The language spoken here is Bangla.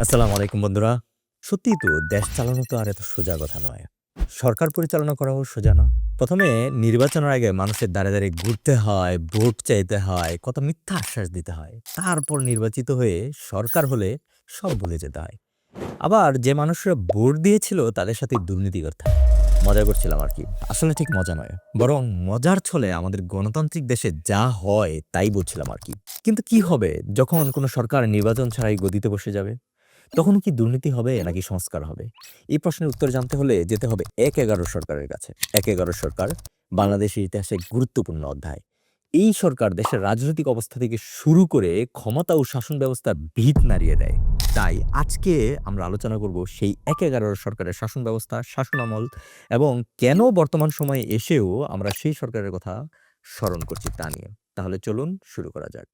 আসসালামু আলাইকুম বন্ধুরা। সত্যিই তো দেশ চালানো তো আর এত সোজা কথা নয়। সরকার পরিচালনা করাও সোজা না। ১ম এ নির্বাচনের আগে মানুষের দ্বারে ঘুরতে হয়, ভোট চাইতে হয়, কত মিথ্যা আশ্বাস দিতে হয়। তারপর নির্বাচিত হয়ে সরকার হলে সব ভুলে যেতে হয়। আবার যে মানুষরা ভোট দিয়েছিল তাদের সাথে দুর্নীতি করতে হয়। মজা করছিলাম আরকি। আসলে ঠিক মজা নয়। বরং মজার ছলে আমাদের গণতান্ত্রিক দেশে যা হয় তাই বলছিলাম আরকি। কিন্তু কি হবে যখন কোন সরকার নির্বাচন ছাড়াই গদিতে বসে যাবে? তখন কি দুর্নীতি হবে নাকি সংস্কার হবে? এই প্রশ্নের উত্তর জানতে হলে যেতে হবে ১/১১ সরকারের কাছে। ১/১১ সরকার বাংলাদেশের ইতিহাসে গুরুত্বপূর্ণ অধ্যায়। এই সরকার দেশের রাজনৈতিক অবস্থা থেকে শুরু করে ক্ষমতা ও শাসন ব্যবস্থার ভিত নাড়িয়ে দেয়। তাই আজকে আমরা আলোচনা করব সেই ১/১১ সরকারের শাসন ব্যবস্থা, শাসনামল এবং কেন বর্তমান সময়ে এসেও আমরা সেই সরকারের কথা স্মরণ করছি তা নিয়ে। তাহলে চলুন শুরু করা যাক।